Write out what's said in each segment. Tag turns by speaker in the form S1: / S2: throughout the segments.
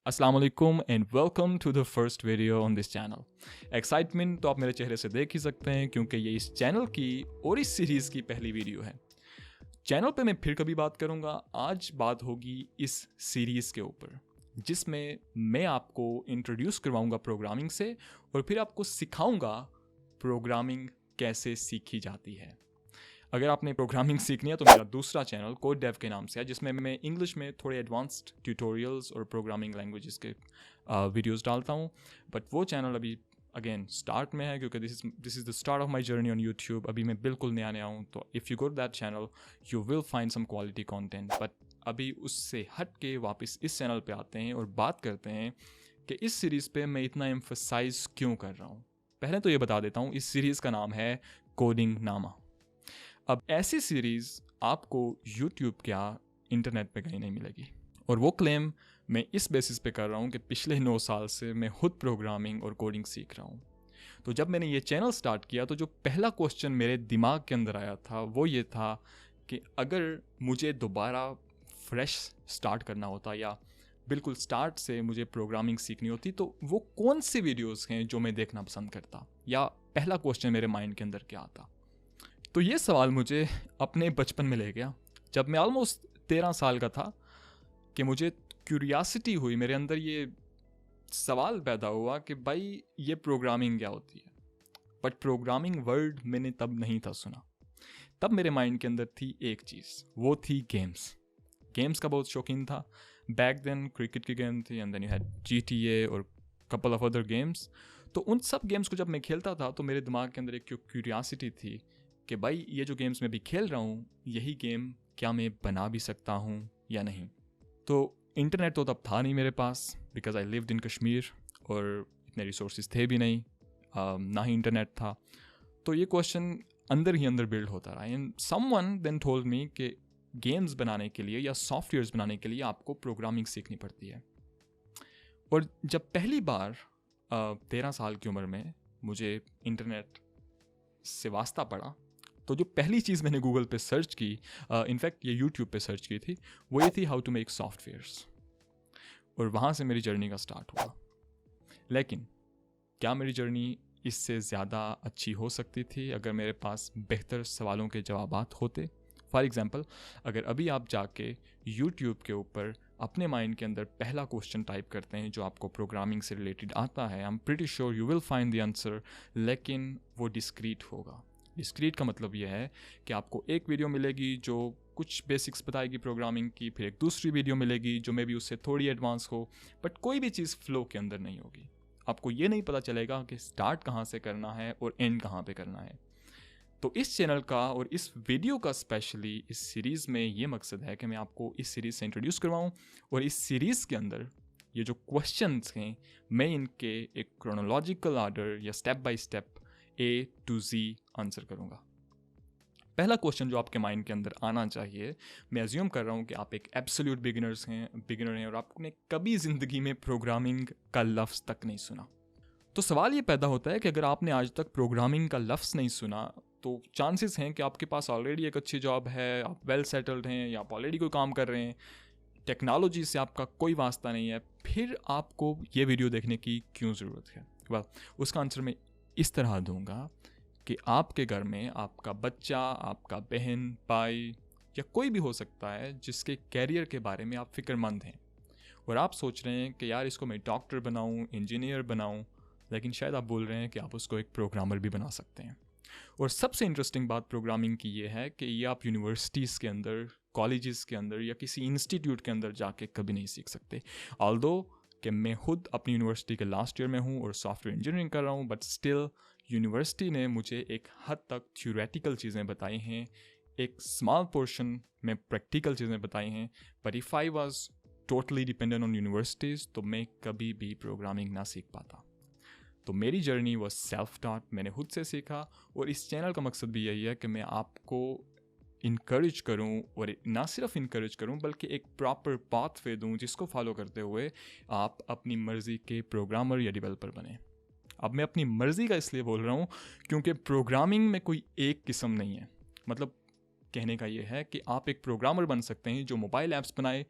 S1: अस्सलाम वालेकुम and welcome to the first video on this channel. Excitement तो आप मेरे चेहरे से देख ही सकते हैं क्योंकि ये इस चैनल की और इस सीरीज़ की पहली वीडियो है। चैनल पे मैं फिर कभी बात करूँगा, आज बात होगी इस सीरीज़ के ऊपर जिसमें मैं आपको इंट्रोड्यूस करवाऊँगा प्रोग्रामिंग से और फिर आपको सिखाऊँगा प्रोग्रामिंग कैसे सीखी जाती है। अगर आपने प्रोग्रामिंग सीखनी है तो मेरा दूसरा चैनल कोड डेव के नाम से है, जिसमें मैं इंग्लिश में थोड़े एडवांस्ड ट्यूटोरियल्स और प्रोग्रामिंग लैंग्वेजेस के वीडियोस डालता हूँ। बट वो चैनल अभी अगेन स्टार्ट में है क्योंकि this is the start of my journey on YouTube. अभी मैं बिल्कुल नया हूँ, तो if you go to that channel you will find some quality content. But अभी उससे हट के वापस इस चैनल पर आते हैं और बात करते हैं कि इस सीरीज़ पे मैं इतना एम्फसाइज क्यों कर रहा हूँ। पहले तो ये बता देता हूँ, इस सीरीज़ का नाम है कोडिंग नामा। अब ऐसी सीरीज़ आपको YouTube या इंटरनेट पे कहीं नहीं मिलेगी, और वो क्लेम मैं इस बेसिस पे कर रहा हूँ कि पिछले 9 साल से मैं खुद प्रोग्रामिंग और कोडिंग सीख रहा हूँ। तो जब मैंने ये चैनल स्टार्ट किया तो जो पहला क्वेश्चन मेरे दिमाग के अंदर आया था वो ये था कि अगर मुझे दोबारा फ्रेश स्टार्ट करना होता या बिल्कुल स्टार्ट से मुझे प्रोग्रामिंग सीखनी होती तो वो कौन सी वीडियोस हैं जो मैं देखना पसंद करता, या पहला क्वेश्चन मेरे माइंड के अंदर क्या आता। तो ये सवाल मुझे अपने बचपन में ले गया जब मैं ऑलमोस्ट 13 साल का था कि मुझे क्यूरियासिटी हुई, मेरे अंदर ये सवाल पैदा हुआ कि भाई ये प्रोग्रामिंग क्या होती है। बट प्रोग्रामिंग वर्ड मैंने तब नहीं था सुना। तब मेरे माइंड के अंदर थी एक चीज़, वो थी गेम्स का बहुत शौकीन था बैक देन। क्रिकेट की गेम थी and then you had GTA और कपल ऑफ अदर गेम्स। तो उन सब गेम्स को जब मैं खेलता था तो मेरे दिमाग के अंदर एक क्यूरियासिटी थी कि भाई ये जो गेम्स मैं भी खेल रहा हूँ यही गेम क्या मैं बना भी सकता हूँ या नहीं। तो इंटरनेट तो तब था नहीं मेरे पास because I lived in Kashmir और इतने रिसोर्सेज थे भी नहीं, ना ही इंटरनेट था। तो ये क्वेश्चन अंदर ही अंदर बिल्ड होता रहा and someone then told me कि गेम्स बनाने के लिए या सॉफ्टवेयर्स बनाने के लिए आपको प्रोग्रामिंग सीखनी पड़ती है। और जब पहली बार 13 साल की उम्र में मुझे इंटरनेट से वास्ता पड़ा तो जो पहली चीज़ मैंने गूगल पे सर्च की, इनफैक्ट ये यूट्यूब पे सर्च की थी, वो ये थी हाउ टू मेक सॉफ्टवेयर्स। और वहाँ से मेरी जर्नी का स्टार्ट हुआ। लेकिन क्या मेरी जर्नी इससे ज़्यादा अच्छी हो सकती थी अगर मेरे पास बेहतर सवालों के जवाबात होते। फॉर एग्ज़ाम्पल, अगर अभी आप जाके यूट्यूब के ऊपर अपने माइंड के अंदर पहला क्वेश्चन टाइप करते हैं जो आपको प्रोग्रामिंग से रिलेटेड आता है, I am pretty sure you will find the answer, लेकिन वो डिस्क्रीट होगा। डिस्क्रीट का मतलब यह है कि आपको एक वीडियो मिलेगी जो कुछ बेसिक्स बताएगी प्रोग्रामिंग की, फिर एक दूसरी वीडियो मिलेगी जो मे बी उससे थोड़ी एडवांस हो, बट कोई भी चीज़ फ्लो के अंदर नहीं होगी। आपको ये नहीं पता चलेगा कि स्टार्ट कहाँ से करना है और एंड कहाँ पे करना है। तो इस चैनल का और इस वीडियो का स्पेशली इस सीरीज़ में ये मकसद है कि मैं आपको इस सीरीज़ से इंट्रोड्यूस करवाऊँ और इस सीरीज़ के अंदर ये जो क्वेश्चंस हैं मैं इनके एक क्रोनोलॉजिकल ऑर्डर या step by step A to Z answer करूँगा। पहला क्वेश्चन जो आपके माइंड के अंदर आना चाहिए, मैं अज्यूम कर रहा हूँ कि आप एक एब्सोल्यूट बिगिनर हैं और आपने कभी ज़िंदगी में प्रोग्रामिंग का लफ्ज़ तक नहीं सुना। तो सवाल ये पैदा होता है कि अगर आपने आज तक प्रोग्रामिंग का लफ्ज़ नहीं सुना तो चांसेस हैं कि आपके पास ऑलरेडी एक अच्छी जॉब है, आप वेल सेटल्ड हैं या आप ऑलरेडी कोई काम कर रहे हैं, टेक्नोलॉजी से आपका कोई वास्ता नहीं है, फिर आपको ये वीडियो देखने की क्यों ज़रूरत है। वेल, उसका आंसर मैं इस तरह दूंगा कि आपके घर में आपका बच्चा, आपका बहन, भाई या कोई भी हो सकता है जिसके कैरियर के बारे में आप फिक्रमंद हैं और आप सोच रहे हैं कि यार इसको मैं डॉक्टर बनाऊं, इंजीनियर बनाऊं, लेकिन शायद आप बोल रहे हैं कि आप उसको एक प्रोग्रामर भी बना सकते हैं। और सबसे इंटरेस्टिंग बात प्रोग्रामिंग की ये है कि ये आप यूनिवर्सिटीज़ के अंदर, कॉलेजेस के अंदर या किसी इंस्टीट्यूट के अंदर जाके कभी नहीं सीख सकते। ऑल्दो कि मैं खुद अपनी यूनिवर्सिटी के लास्ट ईयर में हूँ और सॉफ्टवेयर इंजीनियरिंग कर रहा हूँ, बट स्टिल यूनिवर्सिटी ने मुझे एक हद तक थ्योरेटिकल चीज़ें बताई हैं, एक स्मॉल पोर्शन में प्रैक्टिकल चीज़ें बताई हैं। But if I was totally dependent on universities तो मैं कभी भी प्रोग्रामिंग ना सीख पाता। तो मेरी जर्नी वो सेल्फ टॉट, मैंने खुद से सीखा। और इस चैनल का मकसद भी यही है कि मैं आपको इनकरेज करूं, और ना सिर्फ इनकरेज करूं बल्कि एक प्रॉपर पाथवे दूं जिसको फॉलो करते हुए आप अपनी मर्ज़ी के प्रोग्रामर या डेवलपर बने। अब मैं अपनी मर्ज़ी का इसलिए बोल रहा हूं क्योंकि प्रोग्रामिंग में कोई एक किस्म नहीं है। मतलब कहने का ये है कि आप एक प्रोग्रामर बन सकते हैं जो मोबाइल ऐप्स बनाए,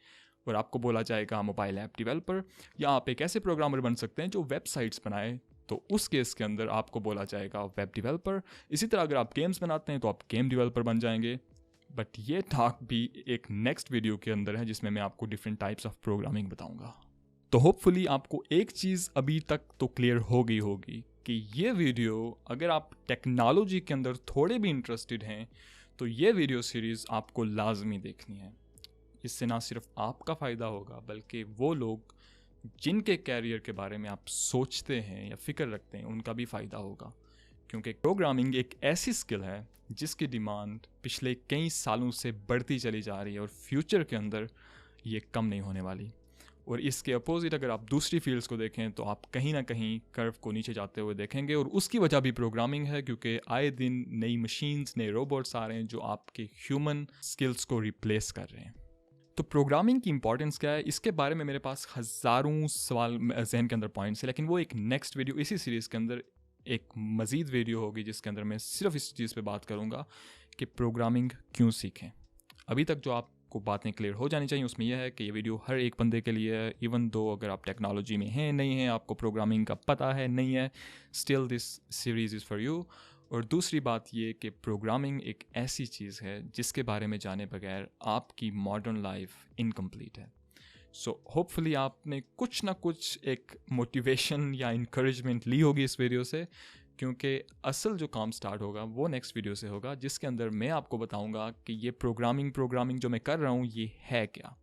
S1: और आपको बोला जाएगा मोबाइल ऐप डेवलपर, या आप एक ऐसे प्रोग्रामर बन सकते हैं जो वेबसाइट्स बनाए, तो उस केस के अंदर आपको बोला जाएगा वेब डेवलपर। इसी तरह अगर आप गेम्स बनाते हैं तो आप गेम डेवलपर बन जाएंगे। बट ये टॉक भी एक नेक्स्ट वीडियो के अंदर है जिसमें मैं आपको डिफरेंट टाइप्स ऑफ प्रोग्रामिंग बताऊंगा। तो होपफुली आपको एक चीज़ अभी तक तो क्लियर हो गई होगी कि ये वीडियो, अगर आप टेक्नोलॉजी के अंदर थोड़े भी इंटरेस्टेड हैं तो ये वीडियो सीरीज़ आपको लाजमी देखनी है। इससे ना सिर्फ आपका फ़ायदा होगा बल्कि वो लोग जिनके कैरियर के बारे में आप सोचते हैं या फिक्र रखते हैं उनका भी फ़ायदा होगा, क्योंकि प्रोग्रामिंग एक ऐसी स्किल है जिसकी डिमांड पिछले कई सालों से बढ़ती चली जा रही है और फ्यूचर के अंदर ये कम नहीं होने वाली। और इसके अपोजिट अगर आप दूसरी फील्ड्स को देखें तो आप कहीं ना कहीं कर्व को नीचे जाते हुए देखेंगे, और उसकी वजह भी प्रोग्रामिंग है, क्योंकि आए दिन नई मशीन्स, नए रोबोट्स आ रहे हैं जो आपके ह्यूमन स्किल्स को रिप्लेस कर रहे हैं। तो प्रोग्रामिंग की इंपॉर्टेंस क्या है, इसके बारे में मेरे पास हज़ारों सवाल जहन के अंदर पॉइंट्स है, लेकिन वो एक नेक्स्ट वीडियो, इसी सीरीज़ के अंदर एक मज़ीद वीडियो होगी जिसके अंदर मैं सिर्फ इस चीज़ पे बात करूँगा कि प्रोग्रामिंग क्यों सीखें। अभी तक जो आपको बातें क्लियर हो जानी चाहिए उसमें यह है कि ये वीडियो हर एक बंदे के लिए है, इवन दो अगर आप टेक्नोलॉजी में हैं नहीं हैं, आपको प्रोग्रामिंग का पता है नहीं है, still this series is for you. और दूसरी बात ये कि प्रोग्रामिंग एक ऐसी चीज़ है जिसके बारे में जाने बगैर आपकी मॉडर्न लाइफ इनकम्प्लीट है। सो होपफुली आपने कुछ ना कुछ एक मोटिवेशन या इंकरेजमेंट ली होगी इस वीडियो से, क्योंकि असल जो काम स्टार्ट होगा वो नेक्स्ट वीडियो से होगा, जिसके अंदर मैं आपको बताऊंगा कि ये प्रोग्रामिंग जो मैं कर रहा हूँ ये है क्या।